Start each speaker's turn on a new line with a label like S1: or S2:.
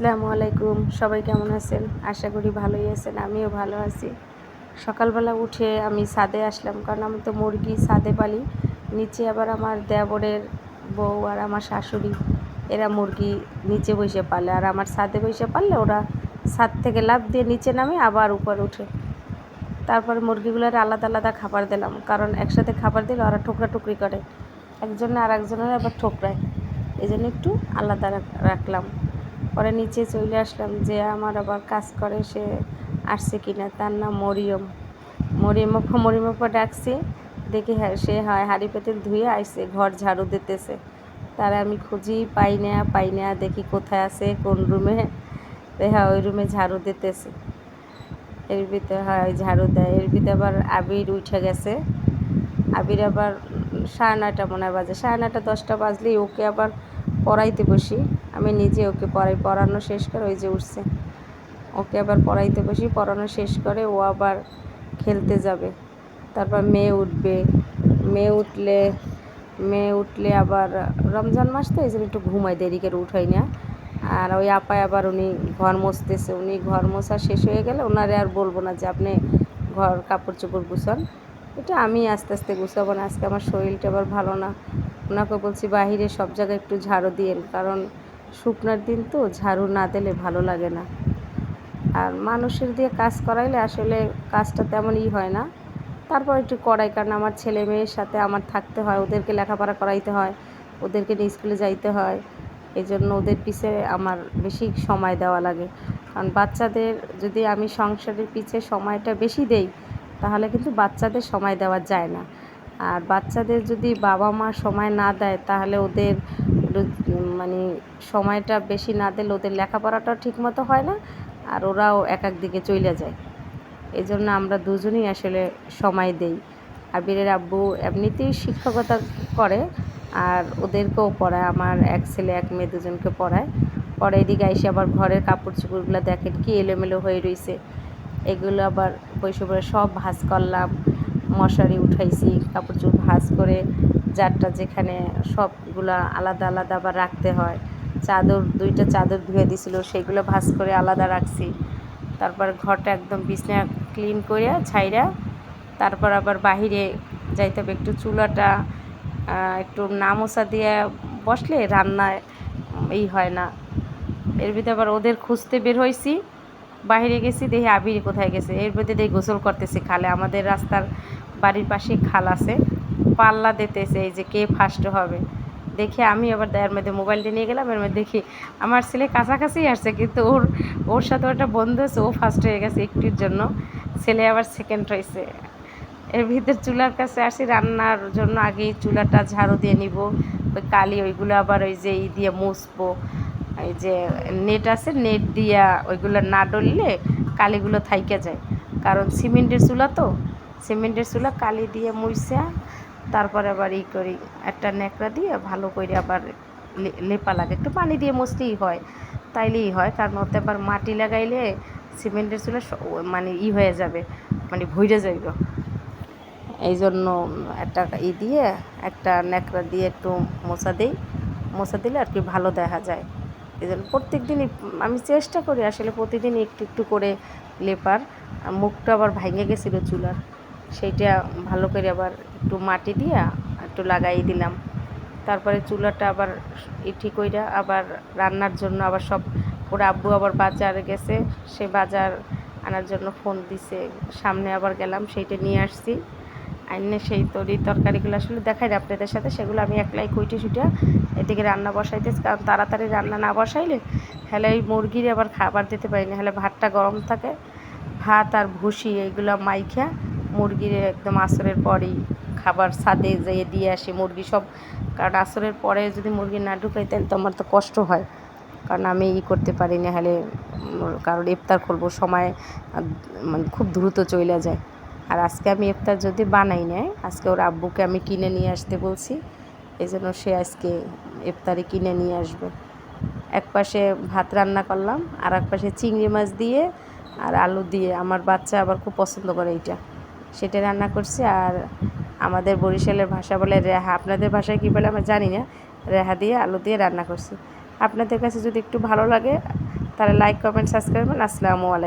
S1: আসসালামু আলাইকুম। সবাই কেমন আছেন? আশা করি ভালোই আছেন। আমিও ভালো আছি। সকালবেলা উঠে আমি ছাদে আসলাম, কারণ আমি তো মুরগি ছাদে পালি। নিচে আবার আমার দেবরের বউ আর আমার শাশুড়ি এরা মুরগি নিচে বসে পালে, আর আমার ছাদে বসে পারলে ওরা ছাদ থেকে লাফ দিয়ে নিচে নামে আবার উপরে উঠে। তারপরে মুরগিগুলোর আলাদা আলাদা খাবার দিলাম, কারণ একসাথে খাবার দিলে ওরা ঠোকরাটুকরি করে, একজনে আর একজনের আবার ঠোকরায়। এই জন্য একটু আলাদা রাখলাম। পরে নিচে চলে আসলাম, যে আমার আবার কাজ করে সে আসছে কিনা। তার নাম মরিয়ম। মরিয়মকে ডাকছি, দেখি হ্যাঁ সে হাঁড়ি পাতিল ধুয়ে আসছে, ঘর ঝাড়ু দিতেছে। তারা আমি খুঁজি পাই না, দেখি কোথায় আছে, কোন রুমে। হ্যাঁ ওই রুমে ঝাড়ু দিতেছে। এর ভিতরে ওই ঝাড়ু দেয়। এর ভিতরে আবার আবির উঠে গেছে। আবির আবার 9:30 মনে হয় বাজে, 9:30 10টা বাজলেই ওকে আবার পড়াইতে বসি। আমি নিজে ওকে পড়ানো শেষ করে ওই যে উঠছে, ওকে আবার পড়াইতে বসি। পড়ানো শেষ করে ও আবার খেলতে যাবে। তারপর মেয়ে উঠলে আবার রমজান মাস তো এই জন্য একটু ঘুমাই, দেরি করে উঠাই না। আর ওই আপায় আবার উনি ঘর মুছতেছে। উনি ঘর মোছা শেষ হয়ে গেলে ওনারে আর বলবো না যে আপনি ঘর কাপড় চোপড় গুছান, এটা আমি আস্তে আস্তে গুছাবো না। আজকে আমার শরীরটা আবার ভালো না। ওনাকে বলছি বাহিরে সব জায়গায় একটু ঝাড়ু দিয়েন, কারণ শুকনার দিন তো ঝাড়ু না দিলে ভালো লাগে না। আর মানুষের দিয়ে কাজ করাইলে আসলে কাজটা তেমনই হয় না। তারপর একটু করাই, কারণ আমার ছেলে মেয়ের সাথে আমার থাকতে হয়, ওদেরকে লেখাপড়া করাইতে হয়, ওদেরকে নিয়ে স্কুলে যাইতে হয়। এই জন্য ওদের পিছে আমার বেশি সময় দেওয়া লাগে। কারণ বাচ্চাদের যদি আমি সংসারের পিছে সময়টা বেশি দেই, তাহলে কিন্তু বাচ্চাদের সময় দেওয়া যায় না। আর বাচ্চাদের যদি বাবা মা সময় না দেয়, তাহলে ওদের মানে সময়টা বেশি না দিলে ওদের লেখাপড়াটাও ঠিকমতো হয় না, আর ওরাও এক দিকে চলে যায়। এই জন্য আমরা দুজনেই আসলে সময় দেই। আবিরের আব্বু এমনিতেই শিক্ষকতা করে, আর ওদেরকেও পড়ায়। আমার এক ছেলে এক মেয়ে দুজনকে পড়ায়। পরে এদিকে এসে আবার ঘরের কাপড় চোপড়গুলো দেখেন কি এলোমেলো হয়ে রয়েছে, এগুলো আবার বসে সব ভাঁজ করলাম। মশারি উঠাইছি, কাপড় চোপড় ভাঁজ করে যারটা যেখানে সবগুলা আলাদা আলাদা আবার রাখতে হয়। দুইটা চাদর ধুয়ে দিছিল, সেগুলো ভাঁজ করে আলাদা রাখছি। তারপর ঘরটা একদম বিছনা ক্লিন করে ছাইরা তারপর আবার বাহিরে যাইতে হবে। একটু চুলাটা একটু না মোছা দিয়ে বসলে রান্নায় হয় না। এর ভিতরে আবার ওদের খুঁজতে বের হয়েছি, বাহিরে গেছি, দেখি আবির কোথায় গেছে। এর ভিতরে দেখি গোসল করতেছে খালে। আমাদের রাস্তার বাড়ির পাশে খাল আছে, পাল্লা দিতেছে এই যে কে ফার্স্ট হবে। দেখে আমি আবার এর মধ্যে মোবাইলটা নিয়ে গেলাম। এর মধ্যে দেখি আমার ছেলে কাছাকাছি আসছে, কিন্তু ওর সাথে ওটা বন্ধু আছে, ও ফার্স্ট হয়ে গেছে একটুর জন্য, ছেলে আবার সেকেন্ড হয়েছে। এর ভিতর চুলার কাছে আসি, রান্নার জন্য আগেই চুলাটা ঝাড়ু দিয়ে নিব। ওই কালি ওইগুলো আবার ওই যে দিয়ে মুছবো। এই যে নেট আছে, নেট দিয়া ওইগুলো না ডললে কালিগুলো থাইকে যায়, কারণ সিমেন্টের চুলা কালি দিয়ে মুছয়া তারপরে আবার করি, একটা ন্যাকড়া দিয়ে ভালো করে আবার লেপা লাগে। একটু পানি দিয়ে মুছলেই হয়, তাইলেই হয়। কারণ ওতে আবার মাটি লাগাইলে সিমেন্টের চুলা মানে হয়ে যাবে, মানে ভইরে যাইব। এই জন্য একটা দিয়ে একটা ন্যাকড়া দিয়ে একটু মোছা দিলে আর কি ভালো দেখা যায়। এই জন্য প্রত্যেক দিনই আমি চেষ্টা করি আসলে প্রতিদিন একটু একটু করে লেপার। মুখটা আবার ভেঙে গেছিলো চুলার, সেইটা ভালো করে আবার একটু মাটি দিয়ে একটু লাগাই দিলাম। তারপরে চুলাটা আবার ঠিক কইরা আবার রান্নার জন্য আবার সব ওর আব্বু আবার বাজারে গেছে, সে বাজার আনার জন্য ফোন দিছে। সামনে আবার গেলাম, সেইটা নিয়ে আসছি। আইনে সেই তরকারিগুলো আসলে দেখাই আপনাদের সাথে, সেগুলো আমি একলাই কুইটে ছুটে এদিকে রান্না বসাইতেছি। কারণ তাড়াতাড়ি রান্না না বসাইলে হেলে এই মুরগির আবার খাবার দিতে পারি না, হেলে ভাতটা গরম থাকে। ভাত আর ভুসি এইগুলো মাইখা মুরগির একদম আসরের পরেই খাবার ছাদে যেয়ে দিয়ে আসি মুরগি সব। কারণ আসরের পরে যদি মুরগি না ঢুকাই তাহলে তো আমার তো কষ্ট হয়, কারণ আমি করতে পারি না। হলে কারণ ইফতার করবো সময় মানে খুব দ্রুত চলে যায়। আর আজকে আমি ইফতার যদি বানাই নেয়, আজকে ওর আব্বুকে আমি কিনে নিয়ে আসতে বলছি, এই জন্য সে আজকে ইফতারি কিনে নিয়ে আসবে। এক পাশে ভাত রান্না করলাম, আর এক পাশে চিংড়ি মাছ দিয়ে আর আলু দিয়ে, আমার বাচ্চা আবার খুব পছন্দ করে এইটা, সেটা রান্না করছি। আর আমাদের বরিশালের ভাষা বলে রেহা, আপনাদের ভাষায় কী বলে আমরা জানি না, রেহা দিয়ে আলু দিয়ে রান্না করছি। আপনাদের কাছে যদি একটু ভালো লাগে তাহলে লাইক কমেন্ট সাবস্ক্রাইব করবেন। আসসালামু আলাইকুম।